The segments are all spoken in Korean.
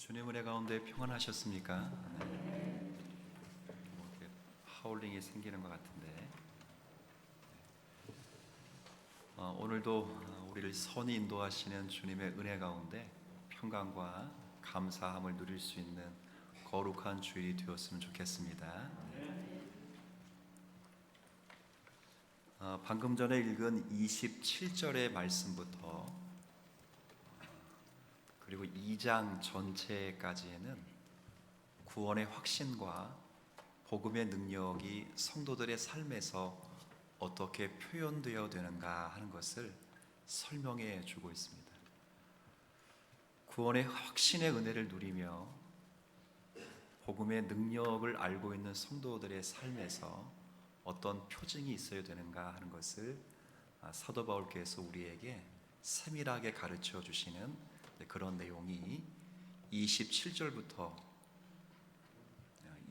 주님 은혜 가운데 평안하셨습니까? 네. 이렇게 하울링이 생기는 것 같은데 오늘도 우리를 선히 인도하시는 주님의 은혜 가운데 평강과 감사함을 누릴 수 있는 거룩한 주일이 되었으면 좋겠습니다. 방금 전에 읽은 27절의 말씀부터 그리고 2장 전체까지에는 구원의 확신과 복음의 능력이 성도들의 삶에서 어떻게 표현되어 되는가 하는 것을 설명해 주고 있습니다. 구원의 확신의 은혜를 누리며 복음의 능력을 알고 있는 성도들의 삶에서 어떤 표징이 있어야 되는가 하는 것을 사도 바울께서 우리에게 세밀하게 가르쳐 주시는 그런 내용이 27절부터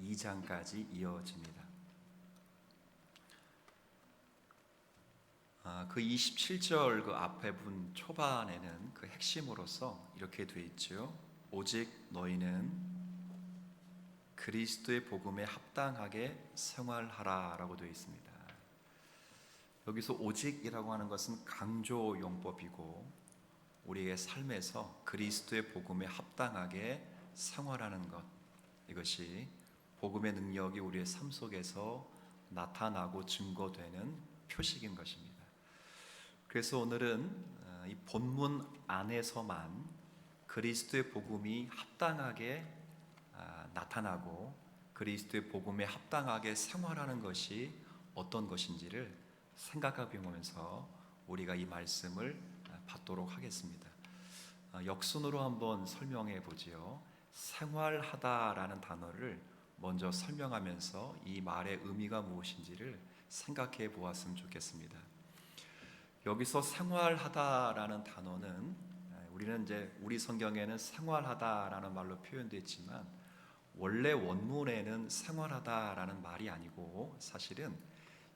2장까지 이어집니다. 그 27절 그 앞에 분 초반에는 그 핵심으로서 이렇게 되어 있죠. 오직 너희는 그리스도의 복음에 합당하게 생활하라라고 되어 있습니다. 여기서 오직이라고 하는 것은 강조 용법이고 우리의 삶에서 그리스도의 복음에 합당하게 생활하는 것, 이것이 복음의 능력이 우리의 삶 속에서 나타나고 증거되는 표식인 것입니다. 그래서 오늘은 이 본문 안에서만 그리스도의 복음이 합당하게 나타나고 그리스도의 복음에 합당하게 생활하는 것이 어떤 것인지를 생각해 보면서 우리가 이 말씀을 받도록 하겠습니다. 역순으로 한번 설명해 보지요. 생활하다라는 단어를 먼저 설명하면서 이 말의 의미가 무엇인지를 생각해 보았으면 좋겠습니다. 여기서 생활하다라는 단어는 우리는 이제 우리 성경에는 생활하다라는 말로 표현되어 있지만 원래 원문에는 생활하다라는 말이 아니고 사실은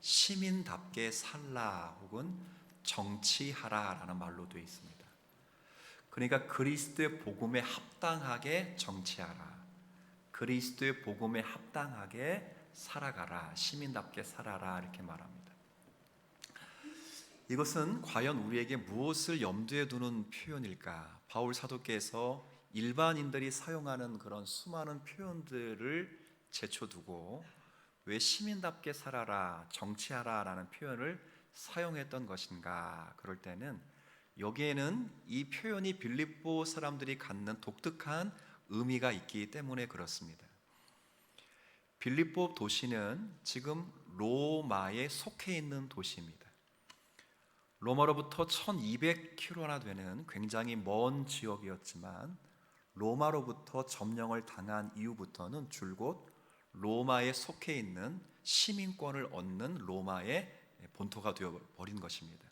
시민답게 살라 혹은 정치하라라는 말로 되어 있습니다. 그러니까 그리스도의 복음에 합당하게 정치하라, 그리스도의 복음에 합당하게 살아가라, 시민답게 살아라 이렇게 말합니다. 이것은 과연 우리에게 무엇을 염두에 두는 표현일까? 바울 사도께서 일반인들이 사용하는 그런 수많은 표현들을 제쳐두고 왜 시민답게 살아라, 정치하라 라는 표현을 사용했던 것인가? 그럴 때는 여기에는 이 표현이 빌립보 사람들이 갖는 독특한 의미가 있기 때문에 그렇습니다. 빌립보 도시는 지금 로마에 속해 있는 도시입니다. 로마로부터 1200km나 되는 굉장히 먼 지역이었지만 로마로부터 점령을 당한 이후부터는 줄곧 로마에 속해 있는 시민권을 얻는 로마의 본토가 되어버린 것입니다.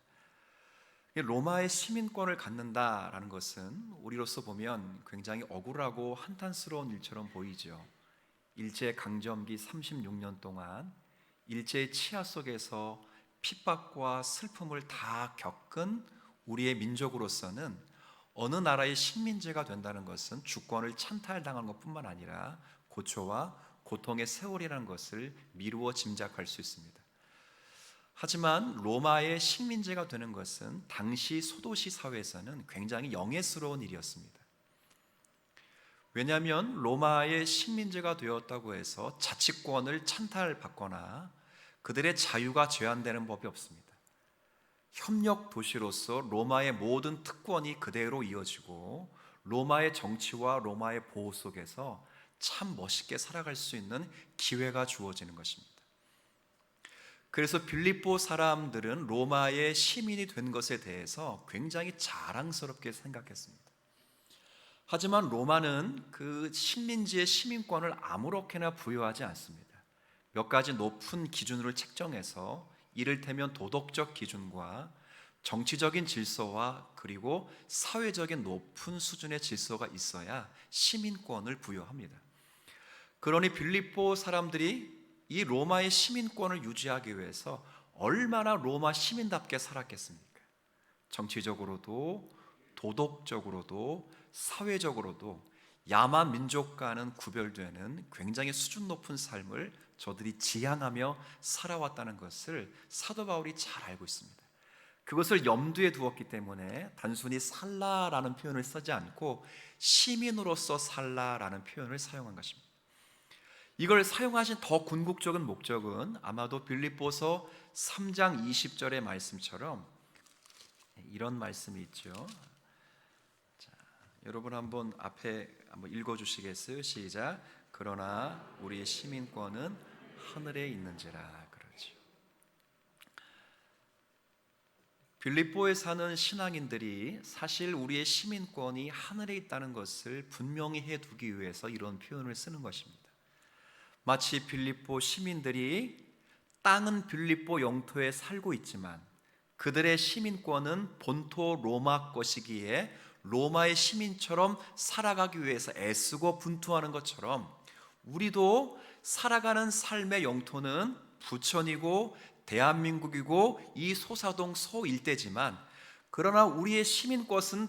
로마의 시민권을 갖는다라는 것은 우리로서 보면 굉장히 억울하고 한탄스러운 일처럼 보이죠. 일제강점기 36년 동안 일제의 치하 속에서 핍박과 슬픔을 다 겪은 우리의 민족으로서는 어느 나라의 식민지가 된다는 것은 주권을 찬탈당한 것뿐만 아니라 고초와 고통의 세월이라는 것을 미루어 짐작할 수 있습니다. 하지만 로마의 식민지가 되는 것은 당시 소도시 사회에서는 굉장히 영예스러운 일이었습니다. 왜냐하면 로마의 식민지가 되었다고 해서 자치권을 찬탈받거나 그들의 자유가 제한되는 법이 없습니다. 협력 도시로서 로마의 모든 특권이 그대로 이어지고 로마의 정치와 로마의 보호 속에서 참 멋있게 살아갈 수 있는 기회가 주어지는 것입니다. 그래서 빌립보 사람들은 로마의 시민이 된 것에 대해서 굉장히 자랑스럽게 생각했습니다. 하지만 로마는 그 식민지의 시민권을 아무렇게나 부여하지 않습니다. 몇 가지 높은 기준으로 책정해서 이를테면 도덕적 기준과 정치적인 질서와 그리고 사회적인 높은 수준의 질서가 있어야 시민권을 부여합니다. 그러니 빌립보 사람들이 이 로마의 시민권을 유지하기 위해서 얼마나 로마 시민답게 살았겠습니까? 정치적으로도 도덕적으로도 사회적으로도 야만 민족과는 구별되는 굉장히 수준 높은 삶을 저들이 지향하며 살아왔다는 것을 사도 바울이 잘 알고 있습니다. 그것을 염두에 두었기 때문에 단순히 살라라는 표현을 쓰지 않고 시민으로서 살라라는 표현을 사용한 것입니다. 이걸 사용하신 더 궁극적인 목적은 아마도 빌립보서 3장 20절의 말씀처럼 이런 말씀이 있죠. 자, 여러분 한번 앞에 한번 읽어주시겠어요? 시작. 그러나 우리의 시민권은 하늘에 있는지라. 그렇죠. 빌립보에 사는 신앙인들이 사실 우리의 시민권이 하늘에 있다는 것을 분명히 해두기 위해서 이런 표현을 쓰는 것입니다. 마치 빌립보 시민들이 땅은 빌립보 영토에 살고 있지만 그들의 시민권은 본토 로마 것이기에 로마의 시민처럼 살아가기 위해서 애쓰고 분투하는 것처럼 우리도 살아가는 삶의 영토는 부천이고 대한민국이고 이 소사동 소 일대지만 그러나 우리의 시민권은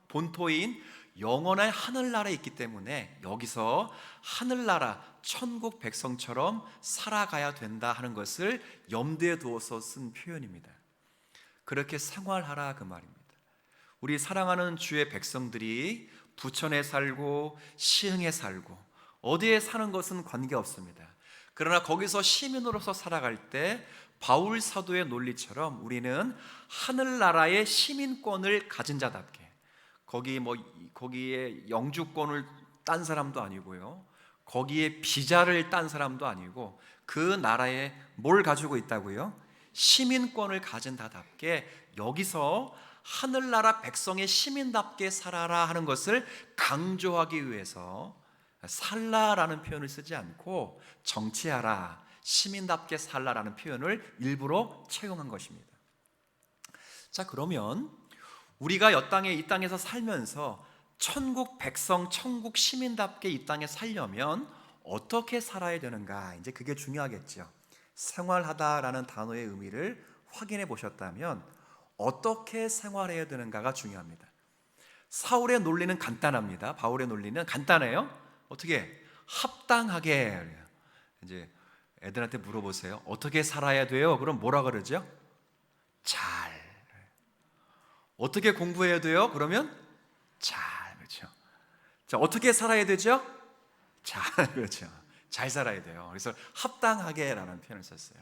본토인 영원한 하늘나라에 있기 때문에 여기서 하늘나라 천국 백성처럼 살아가야 된다 하는 것을 염두에 두어서 쓴 표현입니다. 그렇게 생활하라 그 말입니다. 우리 사랑하는 주의 백성들이 부천에 살고 시흥에 살고 어디에 사는 것은 관계없습니다. 그러나 거기서 시민으로서 살아갈 때 바울 사도의 논리처럼 우리는 하늘나라의 시민권을 가진 자답게 거기에 영주권을 딴 사람도 아니고요. 거기에 비자를 딴 사람도 아니고 그 나라에 뭘 가지고 있다고요? 시민권을 가진 자답게 여기서 하늘나라 백성의 시민답게 살아라 하는 것을 강조하기 위해서 살라라는 표현을 쓰지 않고 정치하라, 시민답게 살라라는 표현을 일부러 채용한 것입니다. 자, 그러면 우리가 이 땅에서 살면서 천국 백성, 천국 시민답게 이 땅에 살려면 어떻게 살아야 되는가? 이제 그게 중요하겠죠. 생활하다라는 단어의 의미를 확인해 보셨다면 어떻게 생활해야 되는가가 중요합니다. 사울의 논리는 간단합니다. 바울의 논리는 간단해요. 어떻게? 합당하게. 이제 애들한테 물어보세요. 어떻게 살아야 돼요? 그럼 뭐라 그러죠? 잘. 어떻게 공부해야 돼요? 그러면 잘. 그렇죠. 자, 어떻게 살아야 되죠? 잘. 그렇죠. 잘 살아야 돼요. 그래서 합당하게라는 표현을 썼어요.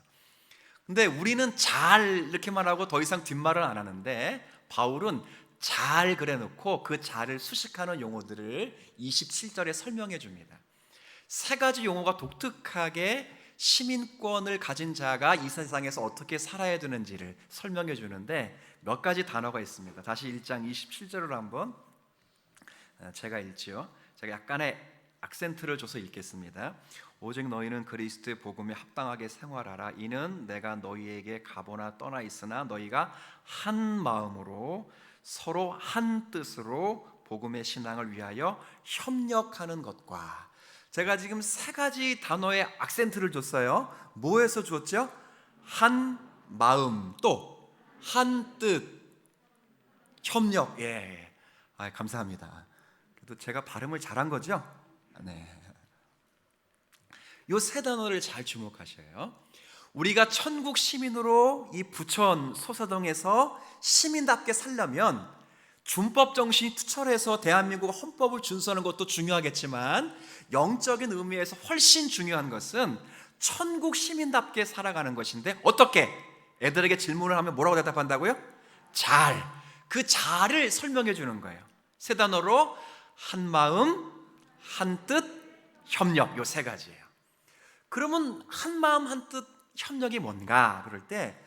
근데 우리는 잘 이렇게만 하고 더 이상 뒷말을 안 하는데 바울은 잘 그래놓고 그 잘을 수식하는 용어들을 27절에 설명해 줍니다. 세 가지 용어가 독특하게 시민권을 가진 자가 이 세상에서 어떻게 살아야 되는지를 설명해 주는데 몇 가지 단어가 있습니다. 다시 1장 27절을 한번 제가 읽지요. 제가 약간의 악센트를 줘서 읽겠습니다. 오직 너희는 그리스도의 복음에 합당하게 생활하라. 이는 내가 너희에게 가보나 떠나 있으나 너희가 한 마음으로 서로 한 뜻으로 복음의 신앙을 위하여 협력하는 것과, 제가 지금 세 가지 단어에 악센트를 줬어요. 뭐에서 줬죠? 한 마음, 또 한 뜻, 협력. 예, 감사합니다. 그래도 제가 발음을 잘한 거죠? 네. 이 세 단어를 잘 주목하셔요. 우리가 천국 시민으로 이 부천 소사동에서 시민답게 살려면 준법 정신이 투철해서 대한민국 헌법을 준수하는 것도 중요하겠지만 영적인 의미에서 훨씬 중요한 것은 천국 시민답게 살아가는 것인데 어떻게? 애들에게 질문을 하면 뭐라고 대답한다고요? 잘. 그 잘을 설명해 주는 거예요. 세 단어로 한 마음, 한 뜻, 협력. 요 세 가지예요. 그러면 한 마음, 한 뜻, 협력이 뭔가? 그럴 때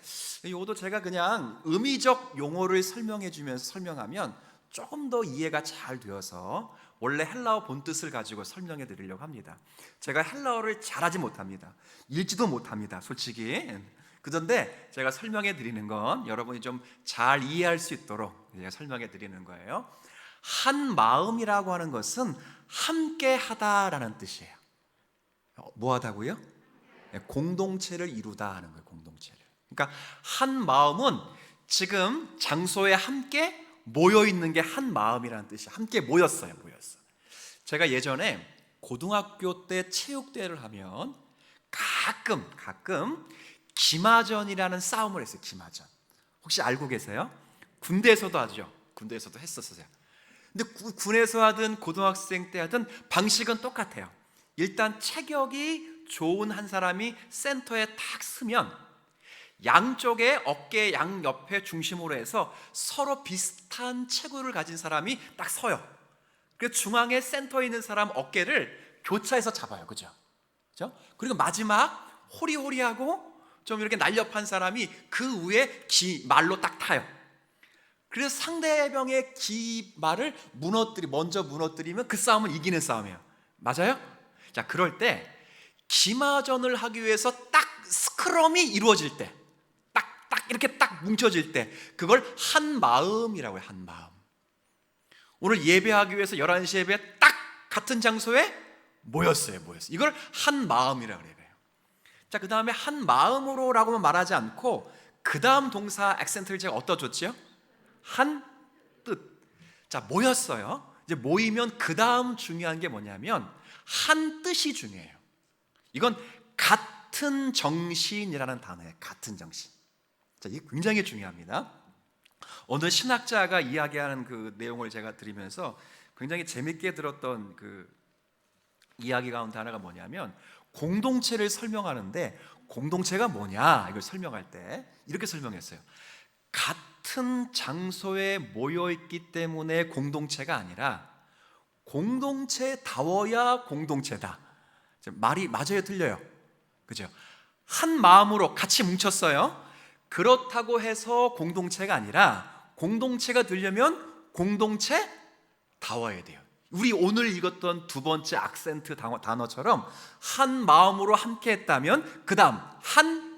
이것도 제가 그냥 의미적 용어를 설명해 주면서 설명하면 조금 더 이해가 잘 되어서 원래 헬라어 본뜻을 가지고 설명해 드리려고 합니다. 제가 헬라어를 잘하지 못합니다. 읽지도 못합니다, 솔직히. 그런데 제가 설명해 드리는 건 여러분이 좀 잘 이해할 수 있도록 제가 설명해 드리는 거예요. 한 마음이라고 하는 것은 함께 하다라는 뜻이에요. 뭐 하다고요? 공동체를 이루다 하는 거예요. 공동체를. 그러니까 한 마음은 지금 장소에 함께 모여 있는 게 한 마음이라는 뜻이에요. 함께 모였어요. 제가 예전에 고등학교 때 체육대회를 하면 가끔 기마전이라는 싸움을 했어요. 기마전. 혹시 알고 계세요? 군대에서도 하죠. 군대에서도 했었어요. 근데 군에서 하든 고등학생 때 하든 방식은 똑같아요. 일단 체격이 좋은 한 사람이 센터에 탁 서면 양쪽에 어깨 양옆에 중심으로 해서 서로 비슷한 체구를 가진 사람이 딱 서요. 그래서 중앙에 센터에 있는 사람 어깨를 교차해서 잡아요. 그죠? 그리고 마지막 호리호리하고 좀 이렇게 날렵한 사람이 그 위에 말로 딱 타요. 그래서 상대방의 기말을 먼저 무너뜨리면 그 싸움은 이기는 싸움이에요. 맞아요? 자, 그럴 때 기마전을 하기 위해서 딱 스크럼이 이루어질 때, 딱 이렇게 딱 뭉쳐질 때, 그걸 한 마음이라고 해요. 한 마음. 오늘 예배하기 위해서 11시 예배 딱 같은 장소에 모였어요. 이걸 한 마음이라고 그래요. 자, 그 다음에 한 마음으로라고만 말하지 않고 그 다음 동사 액센트를 제가 어디다 줬지요? 한 뜻. 자, 모였어요. 이제 모이면 그 다음 중요한 게 뭐냐면 한 뜻이 중요해요. 이건 같은 정신이라는 단어예요. 같은 정신. 자, 이게 굉장히 중요합니다. 오늘 신학자가 이야기하는 그 내용을 제가 들으면서 굉장히 재밌게 들었던 그 이야기 가운데 하나가 뭐냐면 공동체를 설명하는데 공동체가 뭐냐 이걸 설명할 때 이렇게 설명했어요. 같은 장소에 모여있기 때문에 공동체가 아니라 공동체다워야 공동체다. 말이 맞아요, 틀려요? 그죠? 한 마음으로 같이 뭉쳤어요. 그렇다고 해서 공동체가 아니라 공동체가 되려면 공동체다워야 돼요. 우리 오늘 읽었던 두 번째 악센트 단어처럼 한 마음으로 함께 했다면 그 다음 한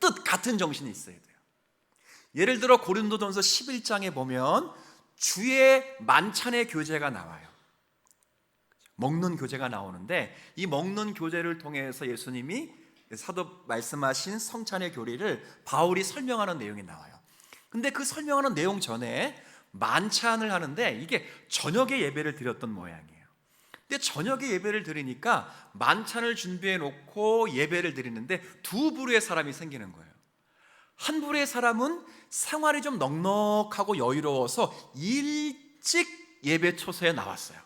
뜻 같은 정신이 있어야 돼요. 예를 들어 고린도전서 11장에 보면 주의 만찬의 교제가 나와요. 먹는 교제가 나오는데 이 먹는 교제를 통해서 예수님이 사도 말씀하신 성찬의 교리를 바울이 설명하는 내용이 나와요. 근데 그 설명하는 내용 전에 만찬을 하는데 이게 저녁에 예배를 드렸던 모양이에요. 근데 저녁에 예배를 드리니까 만찬을 준비해 놓고 예배를 드리는데 두 부류의 사람이 생기는 거예요. 한 부류의 사람은 생활이 좀 넉넉하고 여유로워서 일찍 예배 초소에 나왔어요.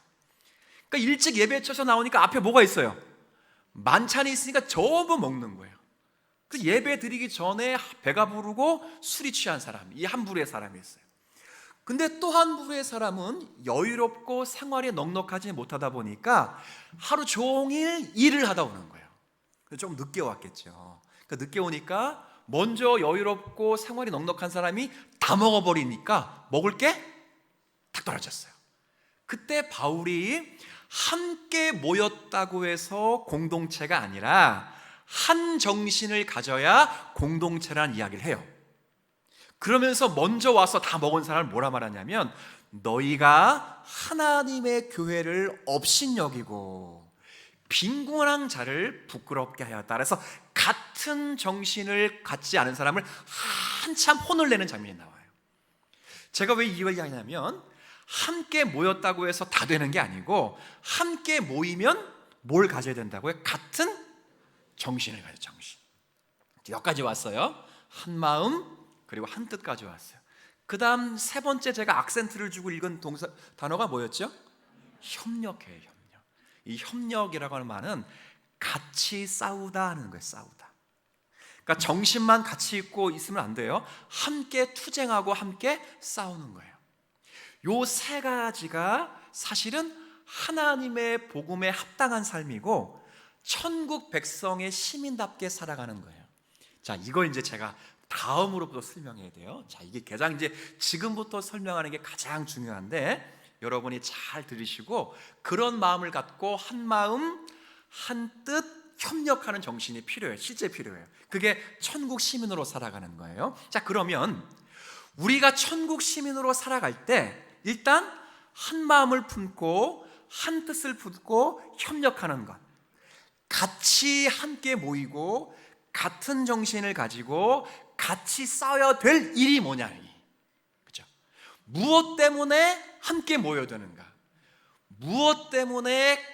그러니까 일찍 예배 초소에 나오니까 앞에 뭐가 있어요? 만찬이 있으니까 전부 먹는 거예요. 그 예배 드리기 전에 배가 부르고 술이 취한 사람, 이 한 부류의 사람이 있어요. 근데 또 한 부류의 사람은 여유롭고 생활이 넉넉하지 못하다 보니까 하루 종일 일을 하다 오는 거예요. 좀 늦게 왔겠죠. 그러니까 늦게 오니까 먼저 여유롭고 생활이 넉넉한 사람이 다 먹어버리니까 먹을 게 탁 떨어졌어요. 그때 바울이 함께 모였다고 해서 공동체가 아니라 한 정신을 가져야 공동체라는 이야기를 해요. 그러면서 먼저 와서 다 먹은 사람을 뭐라 말하냐면 너희가 하나님의 교회를 업신여기고 빈궁한 자를 부끄럽게 하였다. 그래서 같은 정신을 갖지 않은 사람을 한참 혼을 내는 장면이 나와요. 제가 왜 이걸 이야기하냐면 함께 모였다고 해서 다 되는 게 아니고 함께 모이면 뭘 가져야 된다고요? 같은 정신을 가져. 정신. 여기까지 왔어요. 한 마음 그리고 한 뜻까지 왔어요. 그 다음 세 번째 제가 악센트를 주고 읽은 단어가 뭐였죠? 협력이에요. 협력. 이 협력이라고 하는 말은 같이 싸우다 하는 거예요. 싸우다. 그러니까 정신만 같이 있고 있으면 안 돼요. 함께 투쟁하고 함께 싸우는 거예요. 요 세 가지가 사실은 하나님의 복음에 합당한 삶이고 천국 백성의 시민답게 살아가는 거예요. 자, 이걸 이제 제가 다음으로부터 설명해야 돼요. 자, 이게 가장 이제 지금부터 설명하는 게 가장 중요한데 여러분이 잘 들으시고 그런 마음을 갖고 한 마음 한 뜻 협력하는 정신이 필요해요. 실제 필요해요. 그게 천국 시민으로 살아가는 거예요. 자, 그러면 우리가 천국 시민으로 살아갈 때 일단 한 마음을 품고 한 뜻을 품고 협력하는 것, 같이 함께 모이고 같은 정신을 가지고 같이 싸워야 될 일이 뭐냐, 그렇죠? 무엇 때문에 함께 모여야 되는가? 무엇 때문에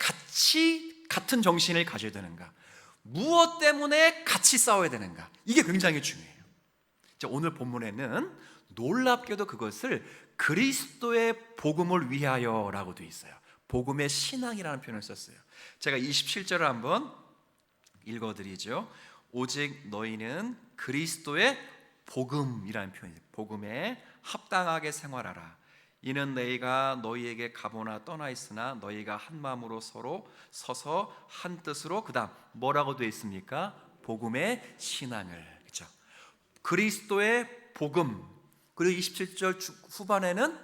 같은 정신을 가져야 되는가? 무엇 때문에 같이 싸워야 되는가? 이게 굉장히 중요해요. 자, 오늘 본문에는 놀랍게도 그것을 그리스도의 복음을 위하여라고 되어 있어요. 복음의 신앙이라는 표현을 썼어요. 제가 27절을 한번 읽어드리죠. 오직 너희는 그리스도의 복음이라는 표현이에요. 복음에 합당하게 생활하라. 이는 너희가 너희에게 가보나 떠나 있으나 너희가 한 마음으로 서로 서서 한 뜻으로, 그 다음 뭐라고 되어 있습니까? 복음의 신앙을. 그렇죠? 그리스도의 복음, 그리고 27절 후반에는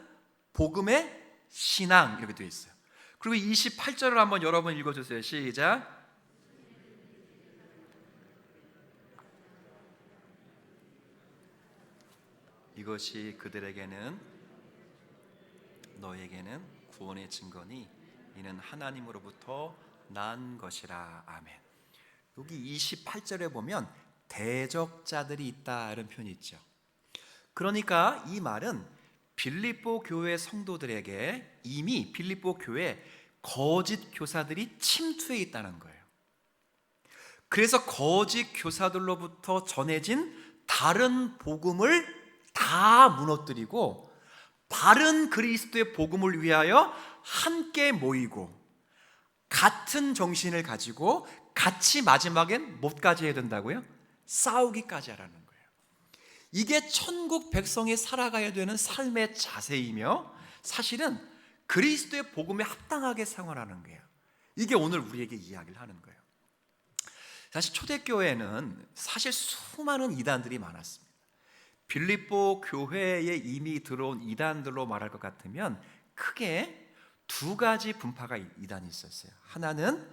복음의 신앙 이렇게 되어 있어요. 그리고 28절을 한번 여러분 읽어주세요. 시작. 이것이 그들에게는 너에게는 구원의 증거니 이는 하나님으로부터 난 것이라. 아멘. 여기 28절에 보면 대적자들이 있다 이런 표현이 있죠. 그러니까 이 말은 빌립보 교회 성도들에게 이미 빌립보 교회 거짓 교사들이 침투해 있다는 거예요. 그래서 거짓 교사들로부터 전해진 다른 복음을 다 무너뜨리고 바른 그리스도의 복음을 위하여 함께 모이고 같은 정신을 가지고 같이 마지막엔 뭐까지 해야 된다고요? 싸우기까지 하라는 거예요. 이게 천국 백성이 살아가야 되는 삶의 자세이며 사실은 그리스도의 복음에 합당하게 생활하는 거예요. 이게 오늘 우리에게 이야기를 하는 거예요. 사실 초대교회에는 사실 수많은 이단들이 많았습니다. 빌립보 교회에 이미 들어온 이단들로 말할 것 같으면 크게 두 가지 분파가 이단이 있었어요. 하나는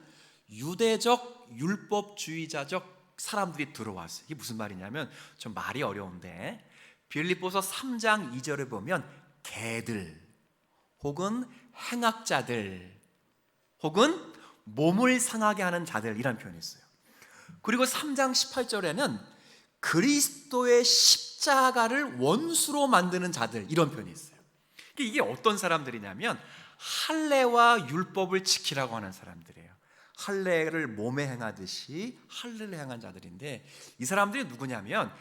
유대적 율법주의자적 사람들이 들어왔어요. 이게 무슨 말이냐면 좀 말이 어려운데 빌립보서 3장 2절에 보면 개들 혹은 행악자들 혹은 몸을 상하게 하는 자들이라는 표현이 있어요. 그리고 3장 18절에는 그리스도의 십자가를 원수로 만드는 자들 이런 표현이 있어요. 이게 어떤 사람들이냐면 할례와 율법을 지키라고 하는 사람들이에요. 할례를 몸에 행하듯이 할례를 행한 자들인데 이 사람들이 누구냐면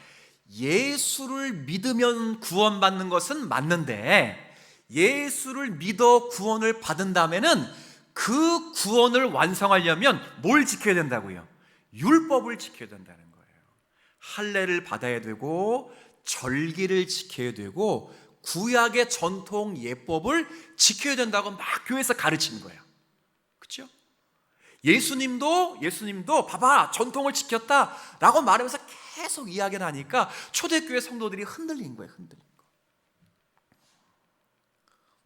예수를 믿으면 구원받는 것은 맞는데 예수를 믿어 구원을 받은 다음에는 그 구원을 완성하려면 뭘 지켜야 된다고요? 율법을 지켜야 된다는 거예요. 할례를 받아야 되고 절기를 지켜야 되고 구약의 전통 예법을 지켜야 된다고 막 교회에서 가르치는 거예요. 그렇죠? 예수님도 봐봐 전통을 지켰다라고 말하면서 계속 이야기를 하니까 초대교회 성도들이 흔들린 거예요. 흔들린 거.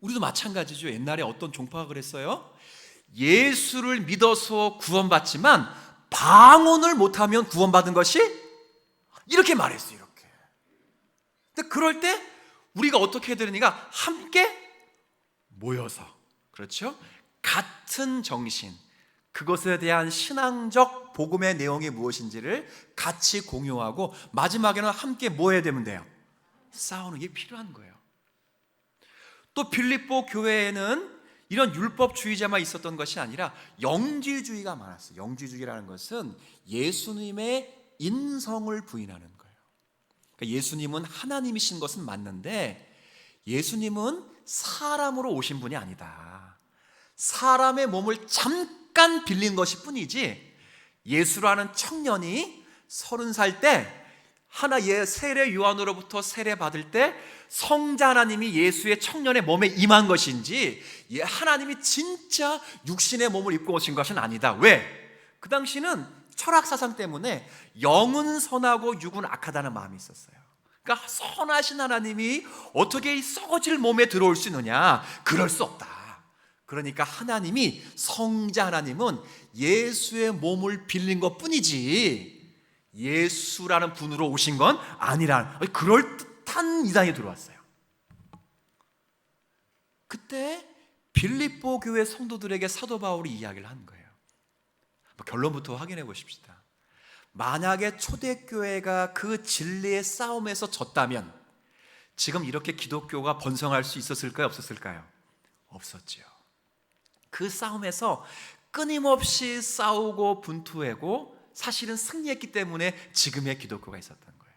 우리도 마찬가지죠. 옛날에 어떤 종파가 그랬어요. 예수를 믿어서 구원받지만 방언을 못하면 구원받은 것이 이렇게 말했어요. 이렇게. 근데 그럴 때 우리가 어떻게 해야 되느니까 함께 모여서 그렇죠? 같은 정신 그것에 대한 신앙적 복음의 내용이 무엇인지를 같이 공유하고 마지막에는 함께 뭐 해야 되면 돼요? 싸우는 게 필요한 거예요. 또 빌립보 교회에는 이런 율법주의자만 있었던 것이 아니라 영지주의가 많았어요. 영지주의라는 것은 예수님의 인성을 부인하는 거예요. 그러니까 예수님은 하나님이신 것은 맞는데 예수님은 사람으로 오신 분이 아니다. 사람의 몸을 잠깐 빌린 것이 뿐이지 예수라는 청년이 30살 때 세례 요한으로부터 세례 받을 때 성자 하나님이 예수의 청년의 몸에 임한 것인지 하나님이 진짜 육신의 몸을 입고 오신 것은 아니다. 왜? 그 당시는 철학 사상 때문에 영은 선하고 육은 악하다는 마음이 있었어요. 그러니까 선하신 하나님이 어떻게 이 썩어질 몸에 들어올 수 있느냐? 그럴 수 없다. 그러니까 하나님이 성자 하나님은 예수의 몸을 빌린 것 뿐이지 예수라는 분으로 오신 건 아니라는 그럴듯한 이단이 들어왔어요. 그때 빌립보 교회 성도들에게 사도 바울이 이야기를 한 거예요. 결론부터 확인해 보십시다. 만약에 초대교회가 그 진리의 싸움에서 졌다면 지금 이렇게 기독교가 번성할 수 있었을까요? 없었을까요? 없었죠. 그 싸움에서 끊임없이 싸우고 분투하고 사실은 승리했기 때문에 지금의 기독교가 있었던 거예요.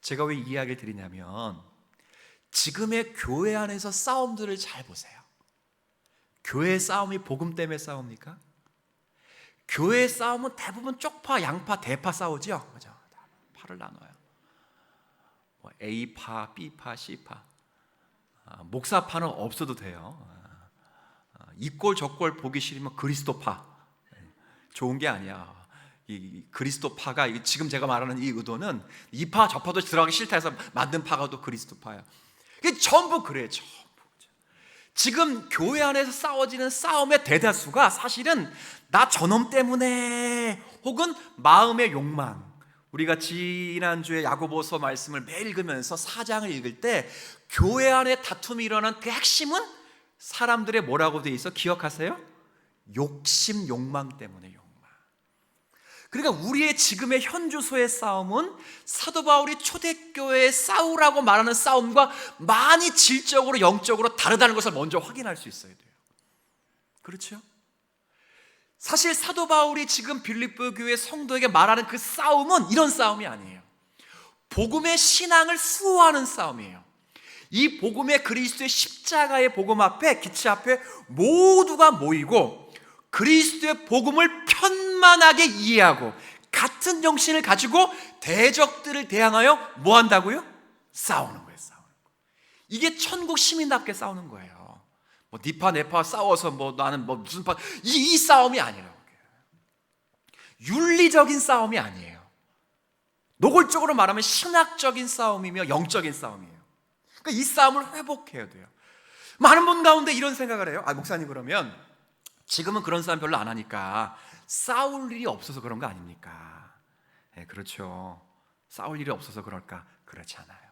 제가 왜 이 이야기를 드리냐면 지금의 교회 안에서 싸움들을 잘 보세요. 교회의 싸움이 복음 때문에 싸웁니까? 교회의 싸움은 대부분 쪽파, 양파, 대파 싸우죠. 그죠? 파를 나눠요. 뭐 A파, B파, C파. 목사파는 없어도 돼요. 이꼴 저꼴 보기 싫으면 그리스도파. 좋은 게 아니야. 이 그리스도파가 지금 제가 말하는 이 의도는 이파 저파도 들어가기 싫다 해서 만든 파가 또 그리스도파야. 이게 전부 그래요. 전부. 지금 교회 안에서 싸워지는 싸움의 대다수가 사실은 나 저놈 때문에 혹은 마음의 욕망. 우리가 지난주에 야고보서 말씀을 매일 읽으면서 4장을 읽을 때 교회 안에 다툼이 일어난 그 핵심은 사람들의 뭐라고 돼 있어? 기억하세요? 욕심, 욕망 때문에 욕망. 그러니까 우리의 지금의 현주소의 싸움은 사도 바울이 초대교회에 싸우라고 말하는 싸움과 많이 질적으로 영적으로 다르다는 것을 먼저 확인할 수 있어야 돼요. 그렇죠? 사실 사도 바울이 지금 빌립보 교회 성도에게 말하는 그 싸움은 이런 싸움이 아니에요. 복음의 신앙을 수호하는 싸움이에요. 이 복음의 그리스도의 십자가의 복음 앞에, 기치 앞에 모두가 모이고 그리스도의 복음을 편만하게 이해하고 같은 정신을 가지고 대적들을 대항하여 뭐 한다고요? 싸우는 거예요. 싸우는 거. 이게 천국 시민답게 싸우는 거예요. 뭐 니파 내파 싸워서 뭐 나는 뭐 무슨 파, 이 싸움이 아니라고. 윤리적인 싸움이 아니에요. 노골적으로 말하면 신학적인 싸움이며 영적인 싸움이에요. 그러니까 이 싸움을 회복해야 돼요. 많은 분 가운데 이런 생각을 해요. 목사님, 그러면 지금은 그런 싸움 별로 안 하니까 싸울 일이 없어서 그런 거 아닙니까? 네, 그렇죠. 싸울 일이 없어서 그럴까? 그렇지 않아요.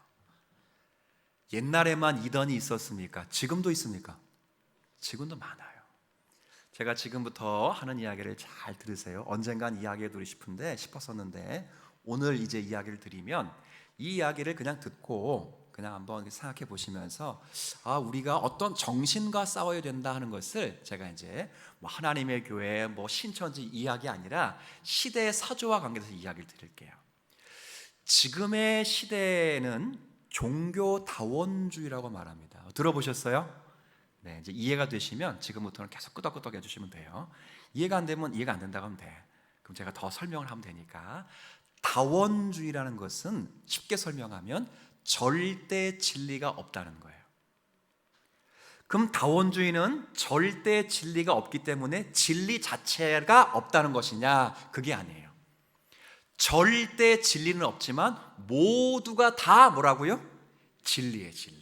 옛날에만 이던이 있었습니까? 지금도 있습니까? 지금도 많아요. 제가 지금부터 하는 이야기를 잘 들으세요. 언젠간 이야기해 드리고 싶었었는데 오늘 이제 이야기를 드리면 이 이야기를 그냥 듣고 그냥 한번 생각해 보시면서 우리가 어떤 정신과 싸워야 된다 하는 것을 제가 이제 뭐 하나님의 교회 뭐 신천지 이야기 아니라 시대의 사조와 관계돼서 이야기를 드릴게요. 지금의 시대에는 종교다원주의라고 말합니다. 들어보셨어요? 네, 이제 이해가 되시면 지금부터는 계속 끄덕끄덕 해주시면 돼요. 이해가 안 되면 이해가 안 된다고 하면 돼. 그럼 제가 더 설명을 하면 되니까. 다원주의라는 것은 쉽게 설명하면 절대 진리가 없다는 거예요. 그럼 다원주의는 절대 진리가 없기 때문에 진리 자체가 없다는 것이냐? 그게 아니에요. 절대 진리는 없지만 모두가 다 뭐라고요? 진리예요, 진리.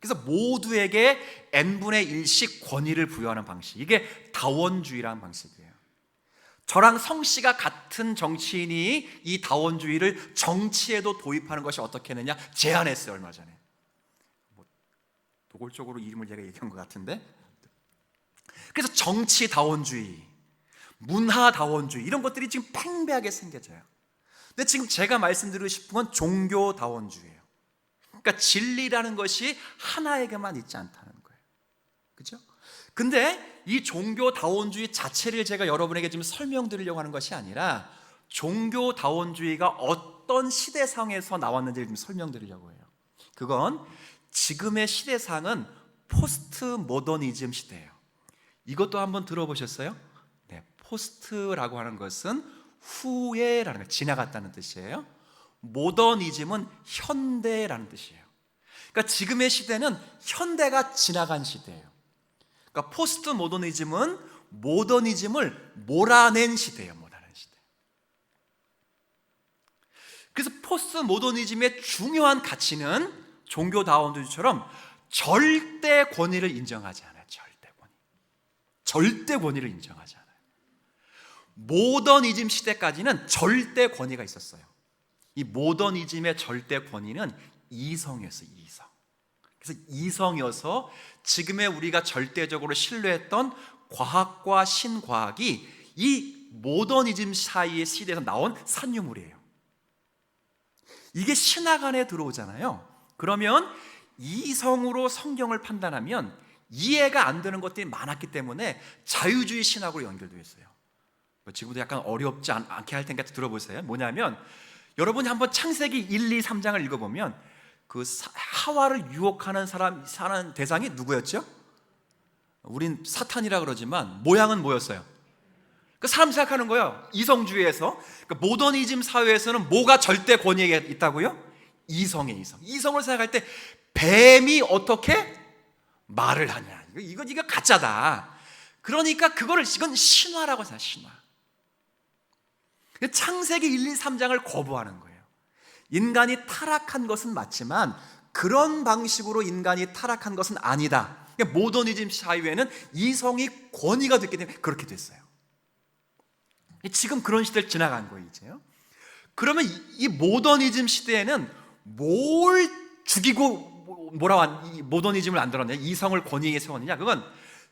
그래서 모두에게 n분의 1씩 권위를 부여하는 방식, 이게 다원주의라는 방식이에요. 저랑 성씨가 같은 정치인이 이 다원주의를 정치에도 도입하는 것이 어떻게 했느냐 제안했어요. 얼마 전에 노골적으로 이름을 제가 얘기한 것 같은데, 그래서 정치 다원주의, 문화 다원주의 이런 것들이 지금 팽배하게 생겨져요. 근데 지금 제가 말씀드리고 싶은 건 종교 다원주의예요. 그러니까 진리라는 것이 하나에게만 있지 않다는 거예요. 그렇죠? 근데 이 종교다원주의 자체를 제가 여러분에게 지금 설명드리려고 하는 것이 아니라 종교다원주의가 어떤 시대상에서 나왔는지를 좀 설명드리려고 해요. 그건 지금의 시대상은 포스트 모더니즘 시대예요. 이것도 한번 들어보셨어요? 네, 포스트라고 하는 것은 후에라는 거, 지나갔다는 뜻이에요. 모더니즘은 현대라는 뜻이에요. 그러니까 지금의 시대는 현대가 지나간 시대예요. 그러니까 포스트 모더니즘은 모더니즘을 몰아낸 시대예요. 몰아낸 시대. 그래서 포스트 모더니즘의 중요한 가치는 종교다원주의처럼 절대 권위를 인정하지 않아요. 절대 권위. 절대 권위를 인정하지 않아요. 모더니즘 시대까지는 절대 권위가 있었어요. 이 모더니즘의 절대 권위는 이성이었어요. 이성. 그래서 이성이어서 지금의 우리가 절대적으로 신뢰했던 과학과 신과학이 이 모더니즘 사이의 시대에서 나온 산유물이에요. 이게 신학 안에 들어오잖아요. 그러면 이성으로 성경을 판단하면 이해가 안 되는 것들이 많았기 때문에 자유주의 신학으로 연결되어 있어요. 지금도 약간 어렵지 않게 할 테니까 들어보세요. 뭐냐면 여러분이 한번 창세기 1, 2, 3장을 읽어보면 그 하와를 유혹하는 사는 대상이 누구였죠? 우린 사탄이라 그러지만 모양은 뭐였어요? 그 사람 생각하는 거예요. 이성주의에서, 그러니까 모더니즘 사회에서는 뭐가 절대 권위에 있다고요? 이성의 이성. 이성을 생각할 때 뱀이 어떻게 말을 하냐? 이거 가짜다. 그러니까 이건 신화라고 생각해요. 신화. 창세기 1, 2, 3장을 거부하는 거예요. 인간이 타락한 것은 맞지만 그런 방식으로 인간이 타락한 것은 아니다. 모더니즘 사회에는 이성이 권위가 됐기 때문에 그렇게 됐어요. 지금 그런 시대를 지나간 거예요, 이제요. 그러면 이 모더니즘 시대에는 뭘 죽이고 이 모더니즘을 안 들었냐? 이성을 권위에 세웠느냐? 그건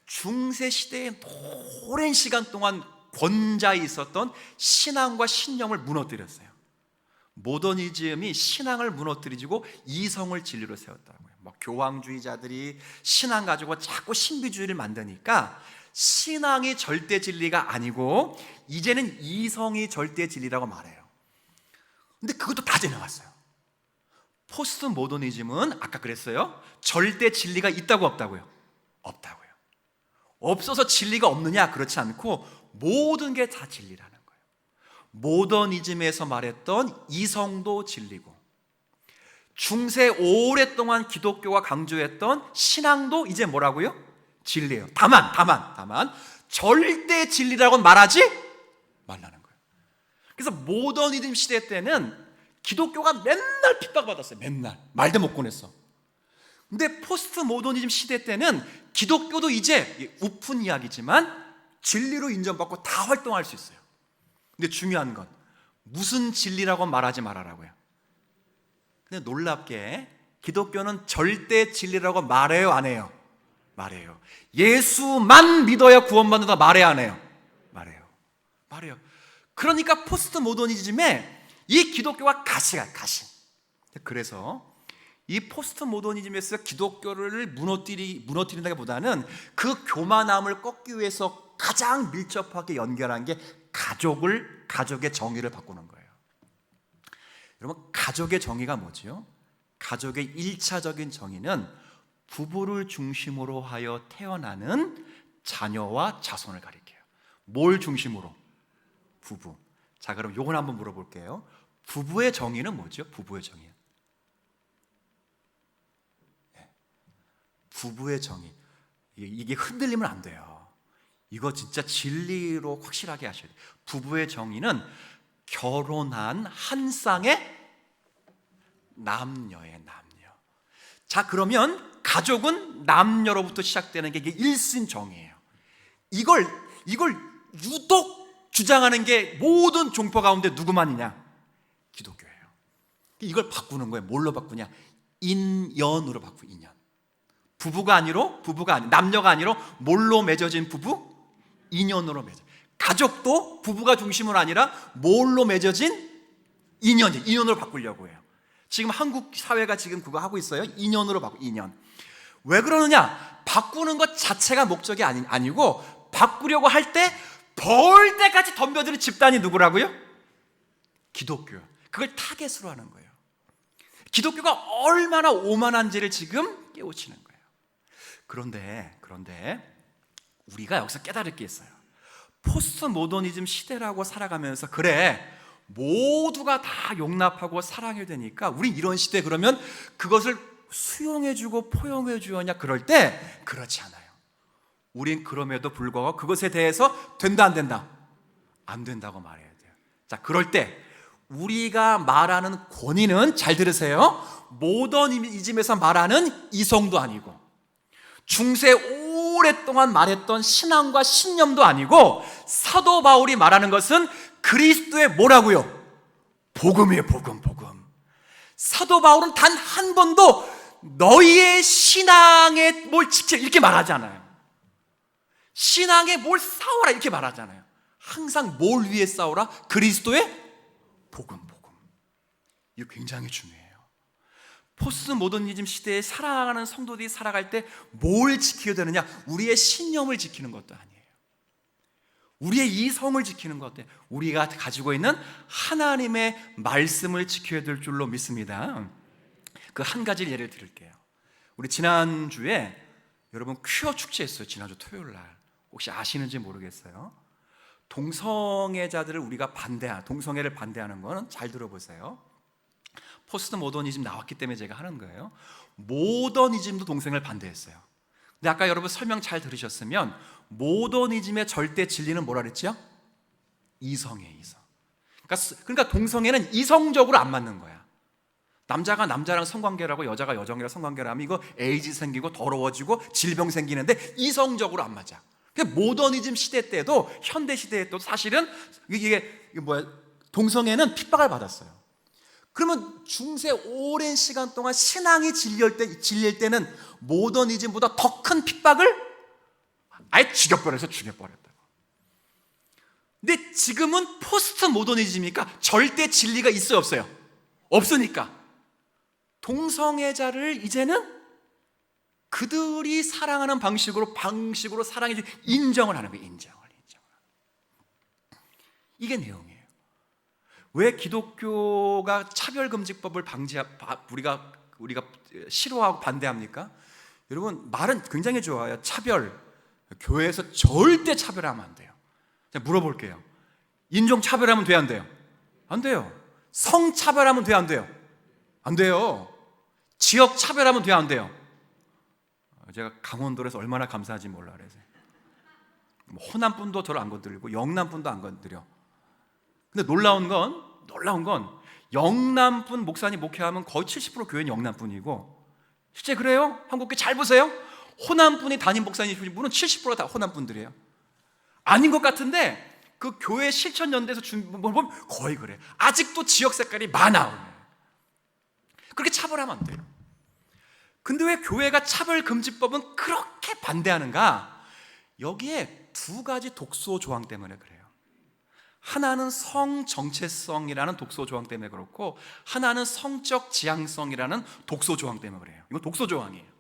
중세 시대에 오랜 시간 동안 권자에 있었던 신앙과 신념을 무너뜨렸어요. 모더니즘이 신앙을 무너뜨리고 이성을 진리로 세웠다고요. 교황주의자들이 신앙 가지고 자꾸 신비주의를 만드니까 신앙이 절대 진리가 아니고 이제는 이성이 절대 진리라고 말해요. 근데 그것도 다 지나갔어요. 포스트 모더니즘은 아까 그랬어요. 절대 진리가 있다고 없다고요? 없다고요. 없어서 진리가 없느냐? 그렇지 않고 모든 게 다 진리라는 거예요. 모더니즘에서 말했던 이성도 진리고 중세 오랫동안 기독교가 강조했던 신앙도 이제 뭐라고요? 진리예요. 다만 절대 진리라고 말하지 말라는 거예요. 그래서 모더니즘 시대 때는 기독교가 맨날 핍박받았어요. 맨날 말도 못 꺼냈어. 근데 포스트 모더니즘 시대 때는 기독교도 이제 우픈 이야기지만 진리로 인정받고 다 활동할 수 있어요. 근데 중요한 건 무슨 진리라고 말하지 말아라고요. 근데 놀랍게 기독교는 절대 진리라고 말해요, 안 해요? 말해요. 예수만 믿어야 구원받는다 말해요, 안 해요? 말해요. 그러니까 포스트 모더니즘에 이 기독교가 가시가 가시. 그래서 이 포스트 모더니즘에서 기독교를 무너뜨린다기보다는 그 교만함을 꺾기 위해서 가장 밀접하게 연결한 게 가족의 정의를 바꾸는 거예요. 여러분, 가족의 정의가 뭐지요? 가족의 1차적인 정의는 부부를 중심으로 하여 태어나는 자녀와 자손을 가리켜요. 뭘 중심으로? 부부. 자, 그럼 요건 한번 물어볼게요. 부부의 정의는 뭐죠? 부부의 정의. 부부의 정의. 이게 흔들리면 안 돼요. 이거 진짜 진리로 확실하게 하셔야 돼요. 부부의 정의는 결혼한 한 쌍의 남녀예요, 남녀. 자, 그러면 가족은 남녀로부터 시작되는 게 이게 일신 정의예요. 이걸 유독 주장하는 게 모든 종파 가운데 누구만이냐? 기독교예요. 이걸 바꾸는 거예요. 뭘로 바꾸냐? 인연으로 바꾸, 인연. 부부가 아니로 남녀가 아니로 뭘로 맺어진 부부? 인연으로 맺어. 가족도 부부가 중심으로 아니라 뭘로 맺어진? 인연으로 바꾸려고 해요. 지금 한국 사회가 지금 그거 하고 있어요. 인연으로 바꾸, 인연. 왜 그러느냐? 바꾸는 것 자체가 목적이 아니고 바꾸려고 할 때 벌 때까지 덤벼드는 집단이 누구라고요? 기독교. 그걸 타겟으로 하는 거예요. 기독교가 얼마나 오만한지를 지금 깨우치는 거예요. 그런데 우리가 여기서 깨달을 게 있어요. 포스트 모더니즘 시대라고 살아가면서 그래, 모두가 다 용납하고 사랑해야 되니까 우린 이런 시대 그러면 그것을 수용해주고 포용해주느냐? 그럴 때 그렇지 않아요. 우린 그럼에도 불구하고 그것에 대해서 된다 안 된다? 안 된다고 말해야 돼요. 자, 그럴 때 우리가 말하는 권위는, 잘 들으세요, 모더니즘에서 말하는 이성도 아니고 중세 오랫동안 말했던 신앙과 신념도 아니고 사도 바울이 말하는 것은 그리스도의 뭐라고요? 복음이에요. 복음. 사도 바울은 단 한 번도 너희의 신앙에 뭘 지켜 이렇게 말하지 않아요. 신앙에 뭘 싸워라 이렇게 말하잖아요. 항상 뭘 위해 싸우라? 그리스도의 복음. 이거 굉장히 중요해요. 포스트 모더니즘 시대에 살아가는 성도들이 살아갈 때 뭘 지켜야 되느냐? 우리의 신념을 지키는 것도 아니에요. 우리의 이성을 지키는 것, 우리가 가지고 있는 하나님의 말씀을 지켜야 될 줄로 믿습니다. 그 한 가지 예를 들을게요. 우리 지난주에 여러분 퀴어 축제했어요. 지난주 토요일 날. 혹시 아시는지 모르겠어요. 동성애자들을 우리가 동성애를 반대하는 거는 잘 들어보세요. 포스트 모더니즘 나왔기 때문에 제가 하는 거예요. 모더니즘도 동성애를 반대했어요. 근데 아까 여러분 설명 잘 들으셨으면 모더니즘의 절대 진리는 뭐라 그랬죠? 이성이에요, 이성. 그러니까 동성애는 이성적으로 안 맞는 거야. 남자가 남자랑 성관계라고 여자가 여성이랑 성관계를 하면 이거 에이즈 생기고 더러워지고 질병 생기는데 이성적으로 안 맞아. 모더니즘 시대 때도 현대 시대에 또 사실은 동성애는 핍박을 받았어요. 그러면 중세 오랜 시간 동안 신앙이 질릴 때는 모더니즘보다 더 큰 핍박을 아예 죽여버렸다고. 근데 지금은 포스트 모더니즘이니까 절대 진리가 있어요, 없어요? 없으니까 동성애자를 이제는 그들이 사랑하는 방식으로 사랑해 인정을 하는 거예요. 인정을. 이게 내용이에요. 왜 기독교가 차별금지법을 우리가 싫어하고 반대합니까? 여러분 말은 굉장히 좋아요. 교회에서 절대 차별하면 안 돼요. 자, 물어볼게요. 인종 차별하면 돼요, 안 돼요? 안 돼요. 성 차별하면 돼요, 안 돼요? 안 돼요. 지역 차별하면 돼요, 안 돼요? 제가 강원도에서 얼마나 감사한지 몰라. 그래서 호남 분도 저를 안 건드리고 영남 분도 안 건드려. 근데 놀라운 건 영남 분 목사님 목회하면 거의 70% 교회는 영남 분이고, 실제 그래요? 한국교회 잘 보세요. 호남 분이 담임 목사님 분은 70%가 다 호남 분들이에요. 아닌 것 같은데 그 교회 실천 연대에서 보면 거의 그래. 아직도 지역 색깔이 많아. 그렇게 차별하면 안 돼요. 근데 왜 교회가 차별금지법은 그렇게 반대하는가? 여기에 두 가지 독소 조항 때문에 그래요. 하나는 성 정체성이라는 독소 조항 때문에 그렇고, 하나는 성적 지향성이라는 독소 조항 때문에 그래요. 이건 독소 조항이에요.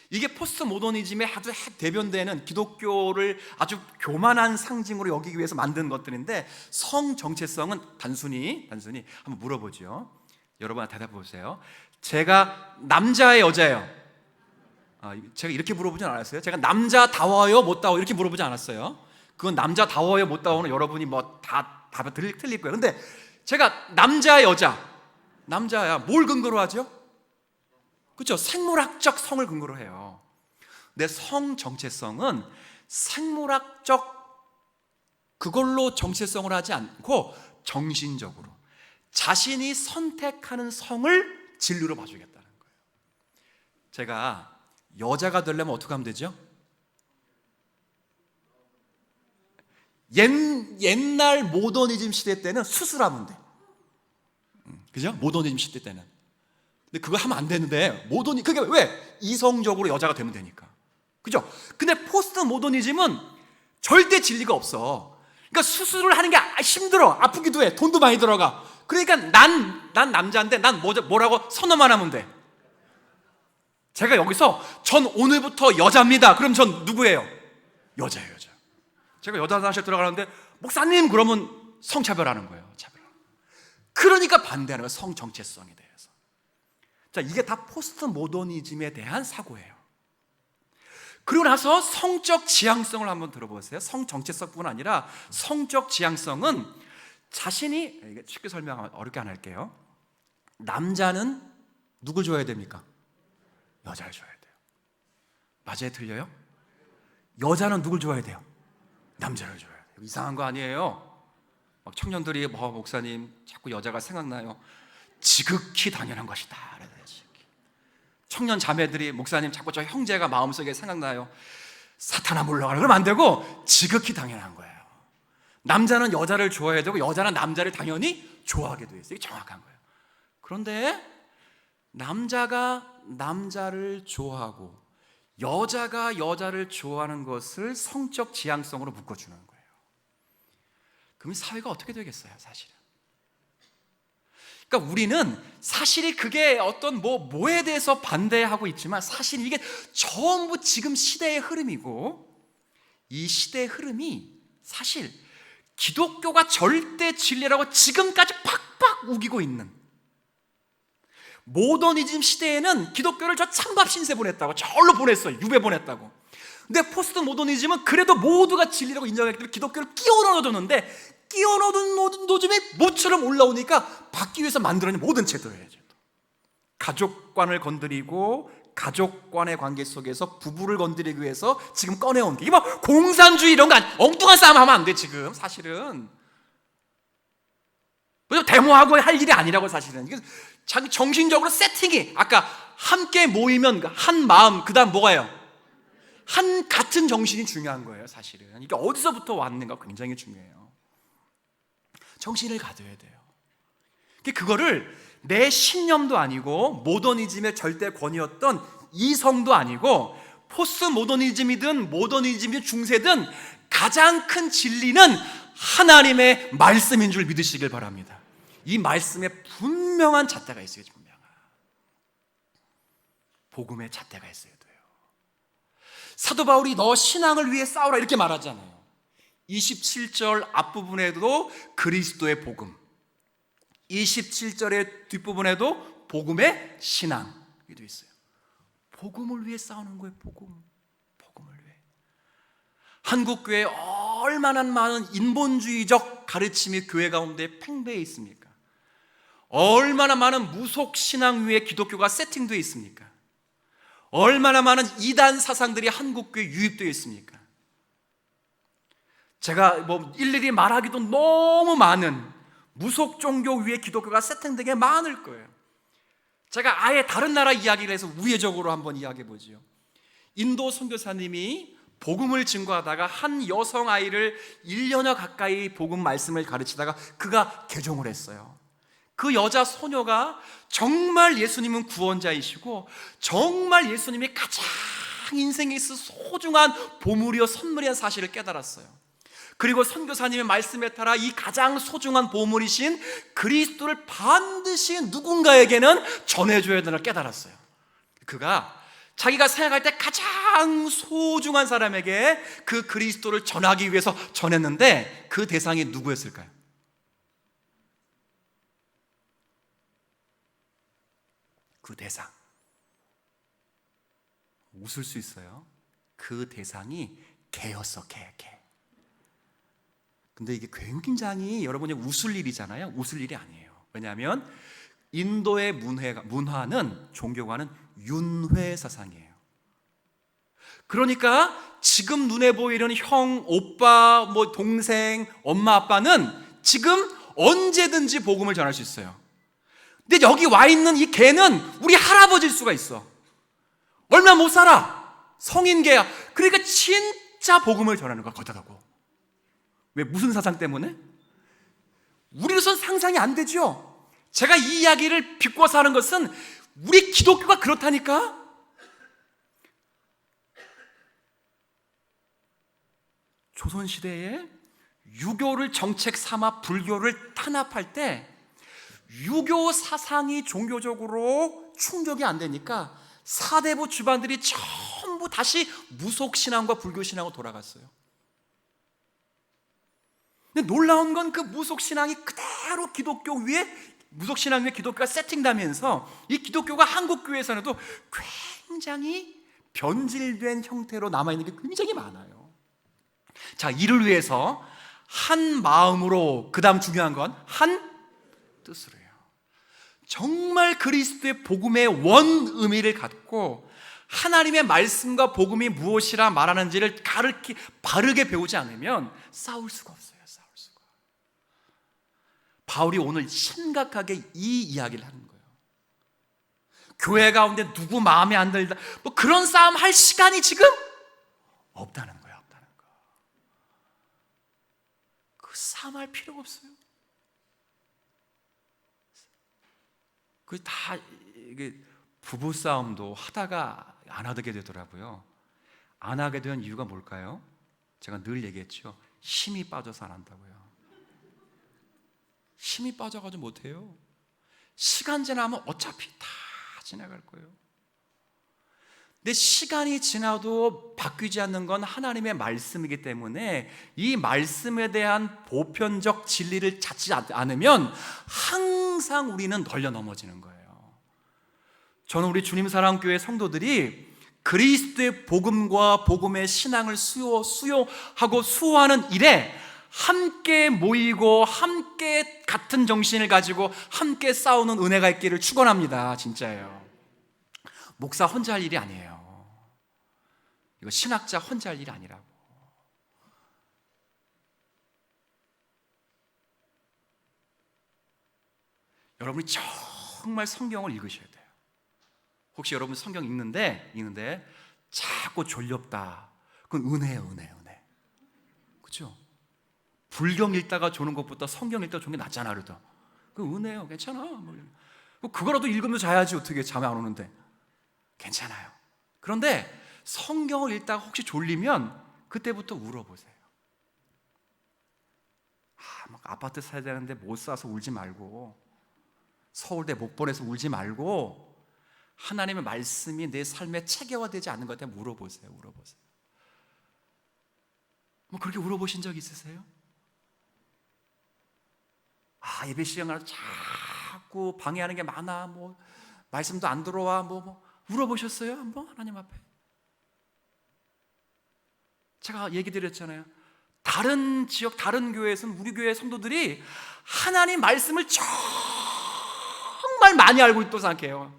이게 포스트 모더니즘의 아주 대변되는 기독교를 아주 교만한 상징으로 여기기 위해서 만든 것들인데, 성 정체성은 단순히 한번 물어보죠. 여러분 대답해 보세요. 제가 남자예요, 여자예요? 제가 이렇게 물어보진 않았어요. 제가 남자다워요, 못다워요 이렇게 물어보지 않았어요. 그건 남자다워요, 못다워는 여러분이 다 답이 틀릴 거예요. 근데 제가 남자야, 남자야, 뭘 근거로 하죠? 그렇죠? 생물학적 성을 근거로 해요. 근데 성 정체성은 생물학적 그걸로 정체성을 하지 않고 정신적으로 자신이 선택하는 성을 진리로 봐주겠다는 거예요. 제가 여자가 되려면 어떻게 하면 되죠? 옛날 모더니즘 시대 때는 수술하면 돼. 그죠? 모더니즘 시대 때는. 근데 그거 하면 안 되는데, 그게 왜? 이성적으로 여자가 되면 되니까. 그죠? 근데 포스트 모더니즘은 절대 진리가 없어. 그러니까 수술을 하는 게 힘들어. 아프기도 해. 돈도 많이 들어가. 그러니까 난 남자인데 난 뭐라고 선언만 하면 돼. 제가 여기서 전 오늘부터 여자입니다. 그럼 전 누구예요? 여자예요, 여자. 제가 여자 화장실 들어가는데 목사님 그러면 성차별하는 거예요. 그러니까 반대하는 거예요. 성 정체성에 대해서. 자, 이게 다 포스트 모더니즘에 대한 사고예요. 그리고 나서 성적 지향성을 한번 들어보세요. 성 정체성뿐 아니라 성적 지향성은 자신이, 이게 쉽게 설명하면 어렵게 안 할게요. 남자는 누굴 좋아해야 됩니까? 여자를 좋아해야 돼요. 맞아요, 틀려요? 여자는 누굴 좋아해야 돼요? 남자를 좋아해야 돼요. 이상한 거 아니에요. 막 청년들이 목사님 자꾸 여자가 생각나요. 지극히 당연한 것이다. 청년 자매들이 목사님 자꾸 저 형제가 마음속에 생각나요. 사탄아 물러가라. 그러면 안 되고 지극히 당연한 거예요. 남자는 여자를 좋아해야 되고 여자는 남자를 당연히 좋아하게 돼 있어요. 이게 정확한 거예요. 그런데 남자가 남자를 좋아하고 여자가 여자를 좋아하는 것을 성적 지향성으로 묶어주는 거예요. 그럼 사회가 어떻게 되겠어요, 사실은? 그러니까 우리는 사실이 그게 어떤 뭐에 대해서 반대하고 있지만 사실 이게 전부 지금 시대의 흐름이고, 이 시대의 흐름이 사실 기독교가 절대 진리라고 지금까지 팍팍 우기고 있는, 모더니즘 시대에는 기독교를 저 찬밥 신세 보냈다고, 절로 보냈어요. 유배 보냈다고. 근데 포스트 모더니즘은 그래도 모두가 진리라고 인정했기 때문에 기독교를 끼워 넣어줬는데, 끼워 넣은 노즘이 모처럼 올라오니까 받기 위해서 만들어낸 모든 제도예요. 가족관을 건드리고 가족 간의 관계 속에서 부부를 건드리기 위해서 지금 꺼내온 게, 이게 뭐 공산주의 이런 거 엉뚱한 싸움 하면 안 돼. 지금 사실은 데모하고 할 일이 아니라고. 사실은 이게 자기 정신적으로 세팅이, 아까 함께 모이면 한 마음, 그 다음 뭐가요? 한 같은 정신이 중요한 거예요. 사실은 이게 어디서부터 왔는가 굉장히 중요해요. 정신을 가져야 돼요. 그거를 내 신념도 아니고 모더니즘의 절대 권위였던 이성도 아니고 포스트 모더니즘이든 모더니즘의 중세든 가장 큰 진리는 하나님의 말씀인 줄 믿으시길 바랍니다. 이 말씀에 분명한 잣대가 있어요. 분명한 복음의 잣대가 있어야 돼요. 사도 바울이 너 신앙을 위해 싸우라 이렇게 말하잖아요. 27절 앞부분에도 그리스도의 복음, 27절의 뒷부분에도 복음의 신앙이 되어 있어요. 복음을 위해 싸우는 거예요. 복음을 위해. 한국교회에 얼마나 많은 인본주의적 가르침이 교회 가운데 팽배해 있습니까? 얼마나 많은 무속신앙 위에 기독교가 세팅되어 있습니까? 얼마나 많은 이단 사상들이 한국교회에 유입되어 있습니까? 제가 일일이 말하기도 너무 많은 무속 종교 위에 기독교가 세팅되게 많을 거예요. 제가 아예 다른 나라 이야기를 해서 우회적으로 한번 이야기해 보죠. 인도 선교사님이 복음을 증거하다가 한 여성 아이를 1년여 가까이 복음 말씀을 가르치다가 그가 개종을 했어요. 그 여자 소녀가 정말 예수님은 구원자이시고 정말 예수님이 가장 인생에 있어 소중한 보물이요 선물이란 사실을 깨달았어요. 그리고 선교사님의 말씀에 따라 이 가장 소중한 보물이신 그리스도를 반드시 누군가에게는 전해줘야 되는 걸 깨달았어요. 그가 자기가 생각할 때 가장 소중한 사람에게 그 그리스도를 전하기 위해서 전했는데 그 대상이 누구였을까요? 그 대상, 웃을 수 있어요. 그 대상이 개였어. 개. 근데 이게 굉장히 여러분이 웃을 일이잖아요. 웃을 일이 아니에요. 왜냐하면 인도의 문화는, 종교관은 윤회 사상이에요. 그러니까 지금 눈에 보이는 형, 오빠, 동생, 엄마, 아빠는 지금 언제든지 복음을 전할 수 있어요. 근데 여기 와 있는 이 개는 우리 할아버지일 수가 있어. 얼마 못 살아. 성인 개야. 그러니까 진짜 복음을 전하는 거야. 거다가고. 왜? 무슨 사상 때문에? 우리로선 상상이 안 되죠. 제가 이 이야기를 비꼬아서 하는 것은 우리 기독교가 그렇다니까. 조선시대에 유교를 정책 삼아 불교를 탄압할 때 유교 사상이 종교적으로 충족이 안 되니까 사대부 집안들이 전부 다시 무속신앙과 불교신앙으로 돌아갔어요. 근데 놀라운 건 그 무속신앙이 그대로 기독교 위에, 무속신앙 위에 기독교가 세팅되면서 이 기독교가 한국교회에서도 굉장히 변질된 형태로 남아있는 게 굉장히 많아요. 자, 이를 위해서 한 마음으로, 그 다음 중요한 건 한 뜻으로 해요. 정말 그리스도의 복음의 원 의미를 갖고 하나님의 말씀과 복음이 무엇이라 말하는지를 바르게 배우지 않으면 싸울 수가 없어요. 바울이 오늘 심각하게 이 이야기를 하는 거예요. 교회 가운데 누구 마음에 안 들다 그런 싸움 할 시간이 지금 없다는 거예요. 그 싸움 할 필요가 없어요. 그 다 이게 부부 싸움도 하다가 안 하게 되더라고요. 안 하게 된 이유가 뭘까요? 제가 늘 얘기했죠. 힘이 빠져서 안 한다고요. 힘이 빠져가지고 못해요. 시간 지나면 어차피 다 지나갈 거예요. 근데 시간이 지나도 바뀌지 않는 건 하나님의 말씀이기 때문에 이 말씀에 대한 보편적 진리를 찾지 않으면 항상 우리는 널려 넘어지는 거예요. 저는 우리 주님 사랑교회 성도들이 그리스도의 복음과 복음의 신앙을 수용하고 수호하는 일에 함께 모이고 함께 같은 정신을 가지고 함께 싸우는 은혜가 있기를 축원합니다. 진짜예요. 목사 혼자 할 일이 아니에요. 이거 신학자 혼자 할 일이 아니라고. 여러분이 정말 성경을 읽으셔야 돼요. 혹시 여러분 성경 읽는데 자꾸 졸렵다. 그건 은혜예요, 은혜. 그렇죠? 불경 읽다가 조는 것보다 성경 읽다가 조는 게 낫잖아, 그래도. 그 은혜예요, 괜찮아. 그거라도 읽으면 자야지 어떻게 잠이 안 오는데. 괜찮아요. 그런데 성경을 읽다가 혹시 졸리면 그때부터 울어보세요. 막 아파트 사야 되는데 못 사서 울지 말고, 서울대 못 보내서 울지 말고, 하나님의 말씀이 내 삶에 체계화되지 않는 것에 물어보세요. 뭐 그렇게 물어보신 적 있으세요? 예배 시간을 자꾸 방해하는 게 많아. 뭐 말씀도 안 들어와. 뭐 물어보셨어요? 한번 하나님 앞에. 제가 얘기 드렸잖아요. 다른 지역, 다른 교회에서는 우리 교회 성도들이 하나님 말씀을 정말 많이 알고 있다고 생각해요.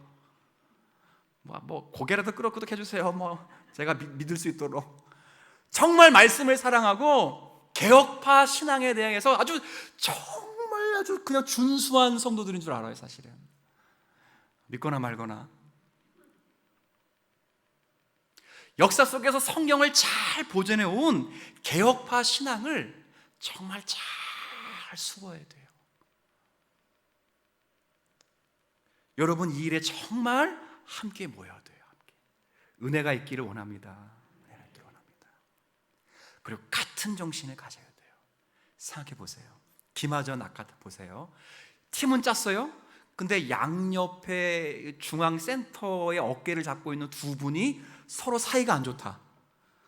뭐 고개라도 끄덕끄덕 해주세요. 뭐 제가 믿을 수 있도록. 정말 말씀을 사랑하고 개혁파 신앙에 대해서 아주 그냥 준수한 성도들인 줄 알아요, 사실은. 믿거나 말거나. 역사 속에서 성경을 잘 보존해 온 개혁파 신앙을 정말 잘 수호해야 돼요. 여러분 이 일에 정말 함께 모여야 돼요. 함께. 은혜가 있기를 원합니다. 그리고 같은 정신을 가져야 돼요. 생각해 보세요. 김하전 아까 보세요. 팀은 짰어요. 근데 양옆에 중앙 센터의 어깨를 잡고 있는 두 분이 서로 사이가 안 좋다.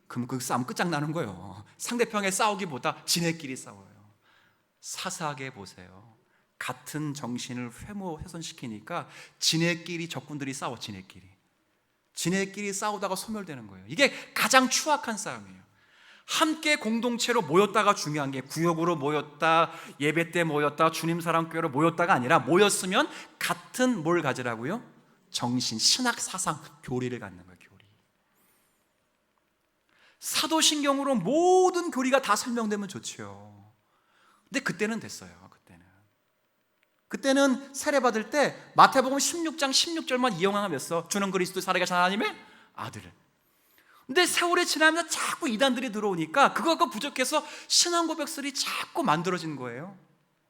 그럼 그 싸움 끝장나는 거예요. 상대편에 싸우기보다 지네끼리 싸워요. 사사하게 보세요. 같은 정신을 훼손시키니까 지네끼리 적군들이 싸워. 지네끼리 싸우다가 소멸되는 거예요. 이게 가장 추악한 싸움이에요. 함께 공동체로 모였다가 중요한 게 구역으로 모였다, 예배 때 모였다, 주님 사랑교회로 모였다가 아니라 모였으면 같은 뭘 가지라고요? 정신, 신학, 사상, 교리를 갖는 거예요. 교리. 사도신경으로 모든 교리가 다 설명되면 좋죠. 근데 그때는 됐어요. 그때는 세례받을 때 마태복음 16장 16절만 이용하면서 주는 그리스도 살아계신 하나님의 아들. 근데 세월이 지나면서 자꾸 이단들이 들어오니까 그거가 부족해서 신앙고백설이 자꾸 만들어진 거예요.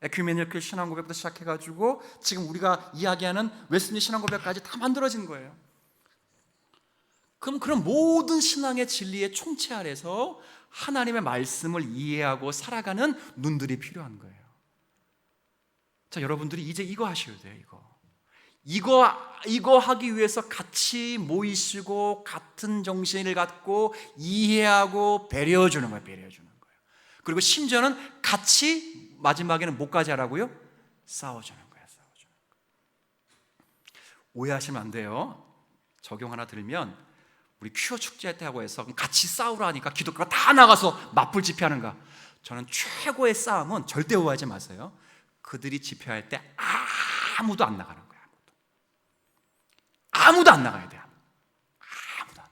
에큐메니컬 신앙고백부터 시작해가지고 지금 우리가 이야기하는 웨스리 신앙고백까지 다 만들어진 거예요. 그럼 모든 신앙의 진리의 총체 아래서 하나님의 말씀을 이해하고 살아가는 눈들이 필요한 거예요. 자, 여러분들이 이제 이거 하셔야 돼요. 이거 하기 위해서 같이 모이시고 같은 정신을 갖고 이해하고 배려해주는 거예요. 그리고 심지어는 같이 마지막에는 뭐까지 하라고요? 싸워주는 거예요. 오해하시면 안 돼요. 적용 하나 들면 우리 퀴어 축제 때 하고 해서 같이 싸우라 하니까 기독교가 다 나가서 맞불 집회하는가? 저는 최고의 싸움은 절대 오해하지 마세요. 그들이 집회할 때 아무도 안 나가는 거예요. 아무도 안 나가야 돼요. 아무도 안 나가.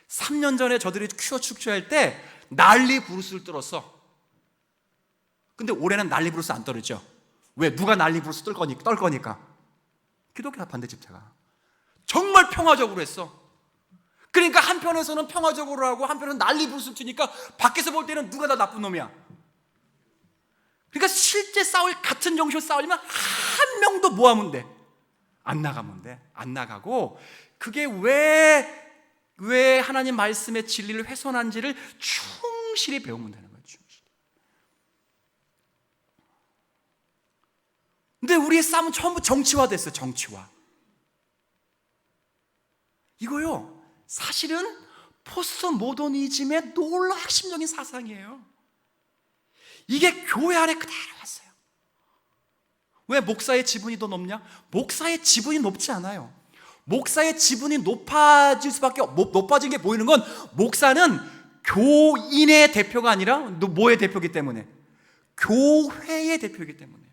3년 전에 저들이 퀴어 축제할 때 난리 부르스를 떨었어. 근데 올해는 난리 부르스 안 떨었죠. 왜? 누가 난리 부르스 떨 거니까. 기독교 반대 집회가 정말 평화적으로 했어. 그러니까 한편에서는 평화적으로 하고 한편은 난리 부르스 치니까 밖에서 볼 때는 누가 다 나쁜 놈이야. 그러니까 실제 같은 정신으로 싸우려면 한 명도 뭐 하면 돼? 안 나가면 돼. 안 나가고 그게 왜 하나님 말씀의 진리를 훼손한지를 충실히 배우면 되는 거예요. 충실히. 근데 우리의 싸움은 전부 정치화됐어요. 정치화. 이거요, 사실은 포스트 모더니즘의 놀라 핵심적인 사상이에요. 이게 교회 안에 그대로 왔어요. 왜 목사의 지분이 더 높냐? 목사의 지분이 높지 않아요. 목사의 지분이 높아진 게 보이는 건, 목사는 교인의 대표가 아니라 뭐의 대표이기 때문에? 교회의 대표이기 때문에.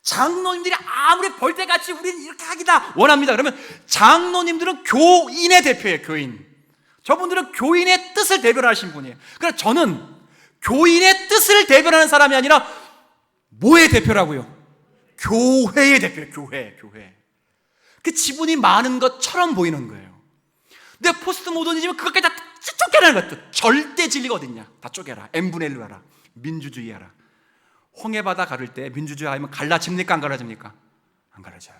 장로님들이 아무리 벌떼같이 우리는 이렇게 하기다 원합니다 그러면 장로님들은 교인의 대표예요. 교인. 저분들은 교인의 뜻을 대변하신 분이에요. 그러나 저는 교인의 뜻을 대변하는 사람이 아니라 뭐의 대표라고요? 교회의 대표예요. 교회. 그 지분이 많은 것처럼 보이는 거예요. 근데 포스트 모더니즘은 그것까지 다 쫓겨나는 것도. 절대 진리가 어딨냐? 다 쪼개라. n분의 1로 하라. 민주주의 하라. 홍해바다 가를 때 민주주의 하면 갈라집니까? 안 갈라집니까? 안 갈라져요.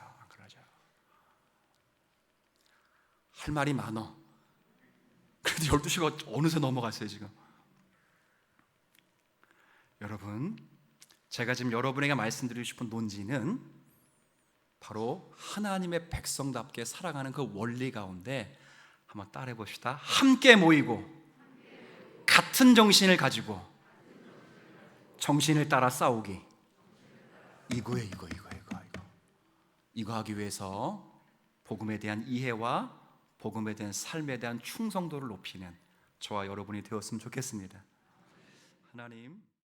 할 말이 많어. 그래도 12시가 어느새 넘어갔어요 지금. 여러분, 제가 지금 여러분에게 말씀드리고 싶은 논지는 바로 하나님의 백성답게 살아가는 그 원리 가운데 한번 따라해 봅시다. 함께 모이고 같은 정신을 가지고 정신을 따라 싸우기. 이거예요. 이거 하기 위해서 복음에 대한 이해와 복음에 대한 삶에 대한 충성도를 높이는 저와 여러분이 되었으면 좋겠습니다. 하나님,